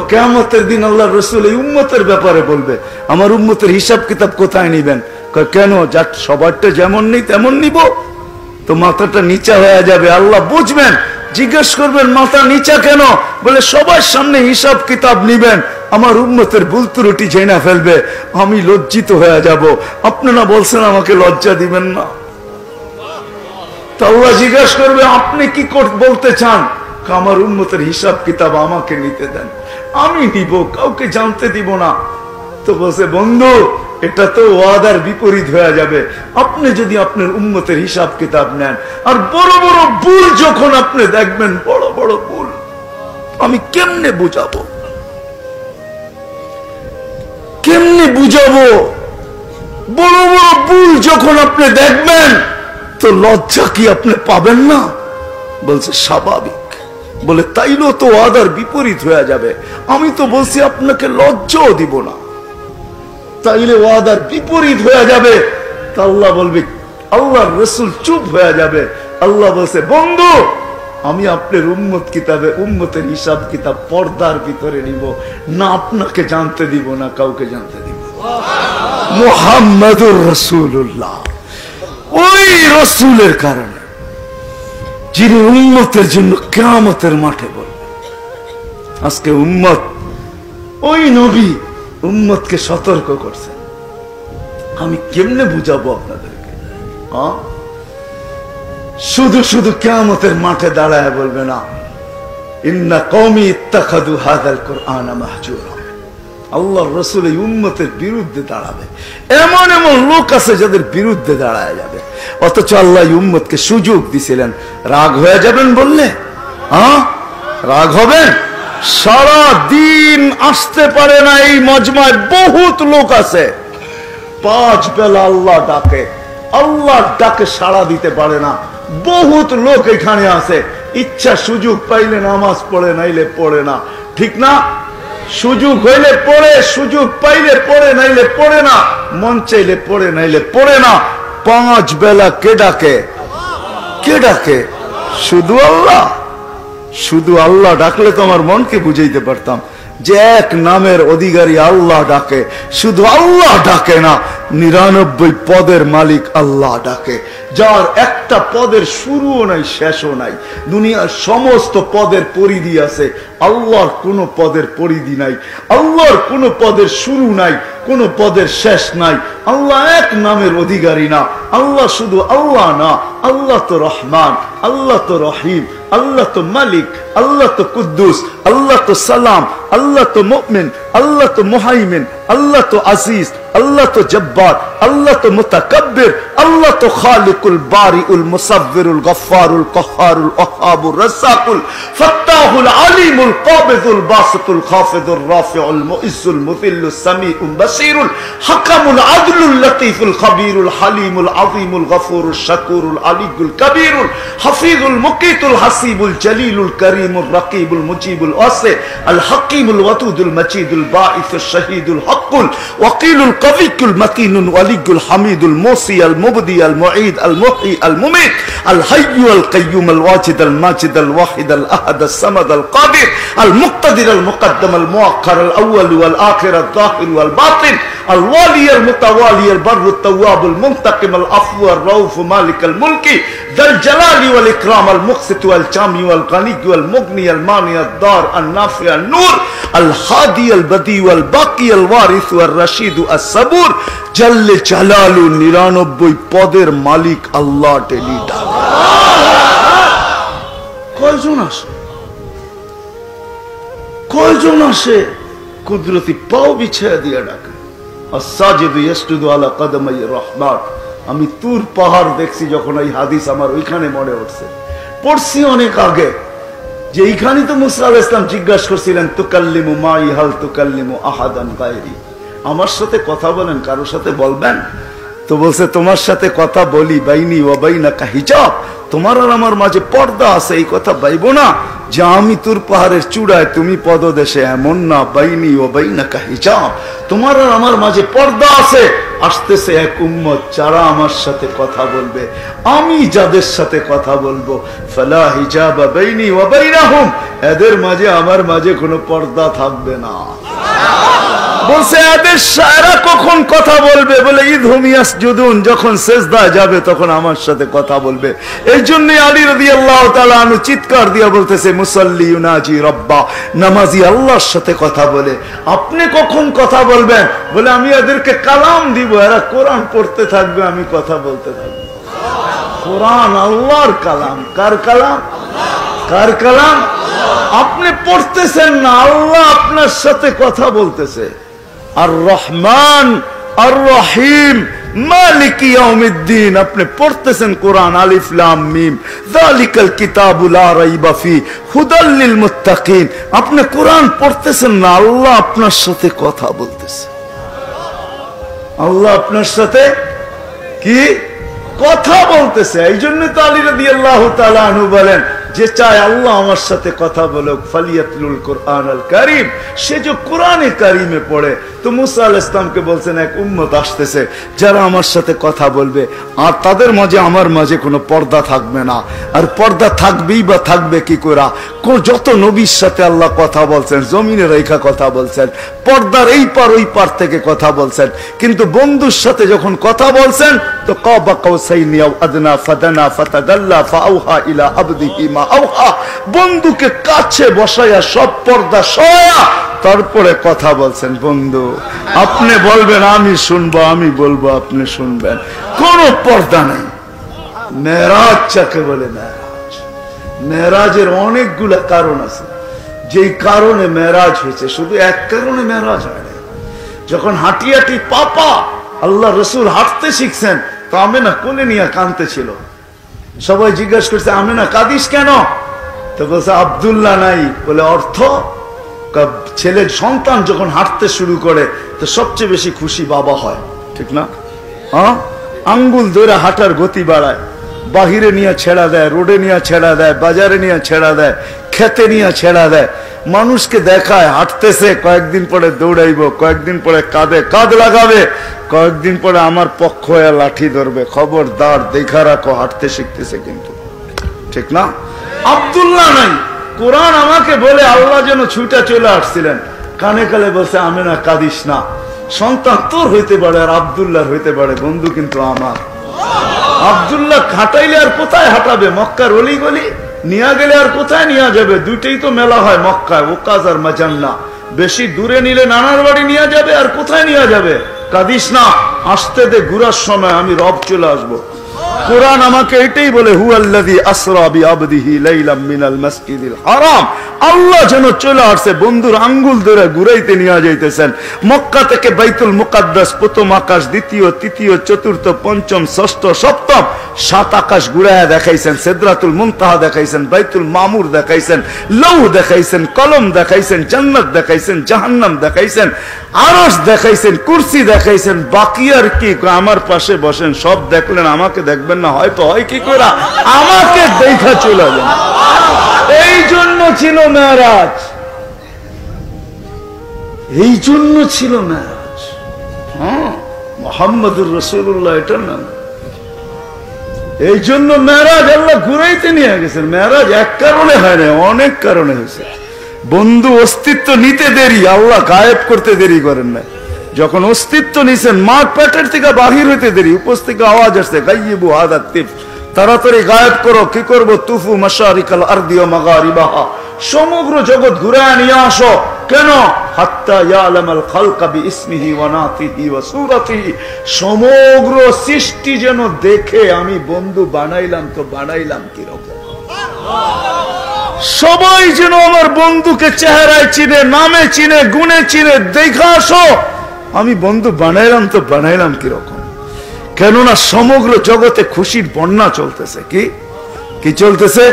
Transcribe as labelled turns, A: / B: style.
A: কিয়ামতের দিন আল্লাহ রাসূল এই উম্মতের ব্যাপারে বলবে, আমার উম্মতের হিসাব কিতাব কোথায় নিবেন? কেন, যার সবারটা যেমন নেই তেমন নিব? তো মাথাটা নিচা হয়ে যাবে। আল্লাহ বুঝবেন, জিজ্ঞেস করবেন মাথা নিচা কেন? বলে সবার সামনে হিসাব কিতাব নিবেন, আমার উম্মতের ভুল ত্রুটি জেনে ফেলবে, আমি লজ্জিত হয়ে যাব। আপনারা বলছেন আমাকে লজ্জা দিবেন না। তো আল্লাহ জিজ্ঞেস করবে আপনি কি বলতে চান? আমার উম্মতের হিসাব কিতাব আমাকে নিতে দেন, আমি নিব, কাউকে জানতে দিব না। তো বলছে বন্ধু, এটা তো ওয়াদার বিপরীত হয়ে যাবে। আপনি যদি আপনার উম্মতের হিসাব কিতাব নেন আর বড় বড় ভুল যখন আপনি দেখবেন, বড় বড় ভুল, আমি কেমনে বুঝাবো? কেমনে বুঝাবো? বড় বড় ভুল যখন আপনি দেখবেন, তো লজ্জা কি আপনি পাবেন না? বলছে স্বাভাবিক। বলে তাইলেও তো ওয়াদার বিপরীত হয়ে যাবে, আমি তো বলছি আপনাকে লজ্জাও দিব না, তাইলে ওয়াদার বিপরীত হয়ে যাবে। তা আল্লাহ বলবে, আল্লাহর রাসূল চুপ হয়ে যাবে। আল্লাহ বলছে বন্ধু, আমি আপনার উম্মত কিতাবে উম্মতের হিসাব কিতাব পর্দার ভিতরে নিব না, আপনাকে জানতে দিব না, কাউকে জানতে দিব। মুহাম্মাদুর রাসূলুল্লাহ, ওই রাসূলের কারণে যিনি উম্মতের জন্য কিয়ামতের মাঠে বলবে। আজকে উম্মত, ওই নবী উম্মতকে সতর্ক করছেন, আমি কেমনে বুঝাবো আপনাদেরকে? শুধু শুধু কিয়ামতের মাঠে দাঁড়ায় বলবে না, ইন্না কওমি ইত্তাখাযু হাযাল কুরআনা মাহজুরা। আল্লাহর রাসূল এই উম্মতের বিরুদ্ধে দাঁড়াবে। এমন এমন লোক আছে যাদের বিরুদ্ধে দাঁড়ায় যাবে, অথচ আল্লাহ এই উম্মতকে সুযোগ দিছিলেন। রাগ হয়ে যাবেন বললে? রাগ হবেন? সারা দিন আসতে পারে না এই মজমায় বহুত লোক আছে, 5 বেলা আল্লাহ ডাকে, আল্লাহর ডাকে সাড়া দিতে পারে না। বহুত লোক এখানে আছে, ইচ্ছা সুযোগ পাইলে নামাজ পড়ে, নাইলে পড়ে না, ঠিক না? সুযোগ হইলে পড়ে, সুযোগ পাইলে পড়ে, নাইলে পড়ে না, মন চাইলে পড়ে, নাইলে পড়ে না। 5 বেলা কে ডাকে? কে ডাকে? শুধু আল্লাহ। শুধু আল্লাহ ডাকলে তো আমার মনকে বুঝাইতে পারতাম যে এক নামের অধিকারী আল্লাহ ডাকে। শুধু আল্লাহ ডাকে না, 99 পদের মালিক আল্লাহ ডাকে, যার একটা পদের শুরুও নাই শেষও নাই। দুনিয়ার সমস্ত পদের পরিধি আছে, আল্লাহর কোন পদের পরিধি নাই, আল্লাহর কোন পদের শুরু নাই, কোন পদের শেষ নাই। আল্লাহ এক নামের অধিকারী না। আল্লাহ শুধু আল্লাহ না, আল্লাহ তো রহমান, আল্লাহ তো রহিম, আল্লাহ তো মালিক, আল্লাহ তো কুদ্দুস, আল্লাহ তো সালাম, আল্লাহ তো মুমিন, আল্লাহ তো মুহাইমিন, আল্লাহ তো আজিজ, আল্লাহ তো জব্বার, আল্লাহ তো মুতাকাব্বির, আল্লাহ তো খালিকুল বারিউল মুসাব্বিরুল গফফারুল কহ্হারুল ওয়াহ্হাবুর রাজ্জাকুল ফাত্তাহুল আলিমুল কাবিদুল বাসিতুল খাফিদুর রাফিউল মুইজ্জুল মুযিল্লুস সামিউল বাসীরুল হাকামুল আদলুল লতীফুল খবীরুল হালিমুল আযীমুল গফুরুশ শাকুরুল আলিয়ুল কবীরুল হাফিজুল মুকিতুল হাসিবুল জলিলুল করিমুর রকিবুল মুজিবুল ওয়াসি আল হাকিমুল ওয়াদুদুল মজিদুল বাঈসুশ শহীদুল হকুল ওয়াকিলুল কবিকুল মতিনুল ওয়ালিয়ুল হামিদুল মুসি আল মুবদি আল মুঈদ আল মুহয়ি আল মুমীত আল হাইয়্যু আল কাইয়্যুম আল ওয়াজিদ আল মাজিদ আল ওয়াহিদ আল আহাদ আল সামাদ আল কাদির আল মুক্তাদির আল মুকদ্দম আল মুআক্খার আল আউয়াল ওয়াল আখির আল যাহির ওয়াল বাতিন আল ওয়ালি আল মুতাওয়ালি আল বাররু আত তাওয়াব আল মুনতাকিম আল আফু আর রাউফ মালিক আল মুলকি যাল জালালি ওয়াল ইকরাম আল মুকসিত ওয়াল জামি ওয়াল গানি ওয়াল মুগনি আল মানি আল দার আল নাফি আল নূর আল হাদি আল বদি ওয়াল বাকি আল ওয়ারিস ওয়াল রশিদ আস সাবুর জাল্লে জালালু 99 পদের মালিক আল্লাহ টেলি ডাকে। কয়জন আসে? কয়জন আসে? কুদরতি পাও বিছায়া দিয়া ডাকে। আস-সাজিদু ইয়াসজুদু আলা কদমাই রহমান। আমি তুর পাহাড় দেখছি যখন এই হাদিস আমার ওইখানে মনে উঠছে, পড়ছি অনেক আগে, যে এইখানে তো মুসা আলাইহিস সালাম জিজ্ঞাসা করছিলেন তুকাল্লিমু মাই হাল তুকাল্লিমু আহাদান গায়রি, আমার সাথে কথা বলেন, কারোর সাথে বলবেন? তো বলছে তোমার সাথে কথা বলি বাইনি ওয়া বাইনাকা হিজাব, তোমার আর আমার মাঝে পর্দা আছে, এই কথা বাইবো না যে আমি তুর পাহাড়ের চূড়ায় তুমি পদদেশে, এমন না। বাইনি ওয়া বাইনাকা হিজাব, তোমার আর আমার মাঝে পর্দা আছে। আসতেছে এক উম্মত যারা আমার সাথে কথা বলবে, আমি যাদের সাথে কথা বলবো, ফালা হিজাবা বাইনি ওয়া বাইনাহুম, এদের মাঝে আমার মাঝে কোনো পর্দা থাকবে না। বলছে এরা কখন কথা বলবে? বলে ইদহুম ইয়াসজুদুন, যখন সিজদায় যাবে তখন আমার সাথে কথা বলবে। এই জন্য আলী রাদিয়াল্লাহু তাআলা আনহু চিৎকার দিয়ে বলতেছে মুসাল্লি ইউনাজি রাব্বা, নামাজি আল্লাহর সাথে কথা বলে। আপনি কখন কথা বলবেন? বলে আমি এদেরকে কালাম দিব, এরা কোরআন পড়তে থাকবে, আমি কথা বলতে থাকবো। কোরআন আল্লাহর কালাম। কার কালাম? কার কালাম? আপনি পড়তেছেন না, আল্লাহ আপনার সাথে কথা বলতেছে। আর রহমান আর রহিম মালিক ইয়াউমিদ্দিন, আপনি পড়তেছেন কোরআন, আলিফ লাম মিম যালিকাল কিতাবু লা রাইবা ফি হুদাল লিল মুত্তাকিন। আপনি কোরআন পড়তেছেন না, আল্লাহ আপনার সাথে কথা বলতেছে। আল্লাহ আপনার সাথে কি কথা বলতেছে। এই জন্য তো আলী রাদিয়াল্লাহু তাআলা আনহু বলেন, যে চায় আল্লাহ আমার সাথে কথা বলুক, ফালিয়াতলুল কোরআন আল কারীম, সে যে কোরআনে কারীমে পড়ে। তো মুসা আলাইহিস সালামকে বলছেন এক উম্মত আসতেছে যারা আমার সাথে কথা বলবে, আর তাদের মাঝে আমার মাঝে কোনো পর্দা থাকবে না। আর পর্দা থাকবেই বা থাকবে কি করে? যত নবীর সাথে আল্লাহ কথা বলছেন, জমিনে রেখা কথা বলছেন, পর্দার এই পার ওই পার থেকে কথা বলছেন, কিন্তু বন্ধুর সাথে যখন কথা বলছেন তো কাবা কাউসাইনি আও আদনা ফাদানা ফাতাদাল্লা ফাআওহা ইলা আবদিহি মা আওহা, বন্ধুকে কাছে বসায়া সব পর্দা সয়া তারপরে কথা বলছেন। বন্ধু আপনি বলবেন আমি শুনবো, আমি বলবো আপনি শুনবেন, কোনো পর্দা নেই। মেরাজ যাকে বলে, মেরাজ, মেরাজের অনেকগুলা কারণ আছে। যেই কারণে মেরাজ হয়েছে, শুধু এক কারণে মেরাজ হয় না। যখন হাঁটি হাঁটি পাপা আল্লাহ রসুল হাঁটতে শিখছেন, তো আমেনা কোলে নিয়ে কাঁদতে ছিল। সবাই জিজ্ঞাসা করছে আমেনা কাঁদিস কেন? তো বলছে আব্দুল্লাহ নাই। বলে অর্থ? ছেলের সন্তান যখন হাঁটতে শুরু করে তো সবচেয়ে বেশি খুশি বাবা হয়, ঠিক না? আঙ্গুল ধরে হাঁটার গতি বাড়ায়, বাহিরে নিয়ে ছেড়া দেয়, রোডে নিয়ে ছেড়া দেয়, বাজারে নিয়ে ছেড়া দেয়, খেতে নিয়ে ছেড়া দেয়, মানুষকে দেখায় হাঁটতেছে, কয়েকদিন পরে দৌড়াইব, কয়েকদিন পরে কাঁধে কাঁধ লাগাবে, কয়েকদিন পরে আমার পক্ষ হয়ে লাঠি ধরবে। খবরদার, দেখা রাখো, হাঁটতে শিখতেছে কিন্তু, ঠিক না? আব্দুল্লাহ নাই। কোরআন আমাকে বলে আল্লাহ যেন ছুটা চলে আসছিলেন, কানে কালে বলছে আমেনা কাঁদিস না, সন্তান তোর হইতে পারে আর আব্দুল্লাহর হইতে পারে, বন্ধু কিন্তু আমার। আব্দুল্লাহ হাঁটাইলে আর কোথায় হাঁটাবে? মক্কার অলি গলি নিয়ে গেলে আর কোথায় নিয়ে যাবে? দুইটাই তো মেলা হয় মক্কায়, ওকাজ আর মাজান্না। বেশি দূরে নিলে নানার বাড়ি নিয়ে যাবে, আর কোথায় নিয়ে যাবে? কাঁদিস না, আসতে দে, ঘুরার সময় আমি রব চলে আসবো। কোরআন আমাকে এটাই বলে, হুয়াল্লাযী আসরা বিআবদিহি লাইলাম মিনাল মাসজিদিল হারাম। আল্লাহ যেন চলে আসছে, বন্ধুর আঙ্গুল ধরে ঘুরাইতে নিয়ে যাইতেছেন। মক্কা থেকে বাইতুল মুকাদ্দাস, প্রথম আকাশ, দ্বিতীয়, তৃতীয়, চতুর্থ, পঞ্চম, ষষ্ঠ, সপ্তম, 7 আকাশ ঘুরাইয়া দেখাইছেন। সিদরাতুল মুনতাহা দেখাইছেন, বাইতুল মামুর দেখাইছেন, লৌহ দেখাইছেন, কলম দেখাইছেন, জান্নাত দেখাইছেন, জাহান্নাম দেখাইছেন, আরশ দেখাইছেন, কুরসি দেখাইছেন। বাকি আর কি? আমার পাশে বসেন, সব দেখলেন, আমাকে দেখবেন না? হয়তো হয় কি করে, আমাকে দেখা চলে যান। এই জন্য ছিল মেরাজ, এই জন্য ছিল মেরাজ। মুহাম্মদুর রাসূলুল্লাহ এটার নাম। এই জন্য মেরাজ আল্লাহ ঘুরাইতে নিয়ে গেছেন। মেরাজ এক কারণে হয় না, অনেক কারণে হয়েছে। বন্ধু অস্তিত্ব নিতে দেরি, আল্লাহ গায়েব করতে দেরি করেন না। যখন অস্তিত্ব নিছেন, মা পেটের থেকে বাহির হইতে দেরি, উপর থেকে আওয়াজ আসছে গাইয়িবু হাদা তিফ, তাড়াতাড়ি গায়েব করো। কি করবো? তুফু মাশারিকাল আরদি ওয়া মাগারিবাহা, সমগ্র জগৎ ঘুরায় নিয়ে আসো। কেন? হাত্তা ইয়ালামাল খালকা বিইসমিহি ওয়া নাতিহি ওয়া সূরাতিহি, সমগ্র সৃষ্টি যেন দেখে আমি বন্ধু বানাইলাম তো বানাইলাম কি রকম। সবাই যেন আমার বন্ধুকে চেহারায় চিনে, নামে চিনে, গুণে চিনে, দেখা আসো আমি বন্ধু বানাইলাম তো বানাইলাম কিরকম। কেননা সমগ্র জগতে খুশির বন্যা চলতেছে। কি কি চলতেছে?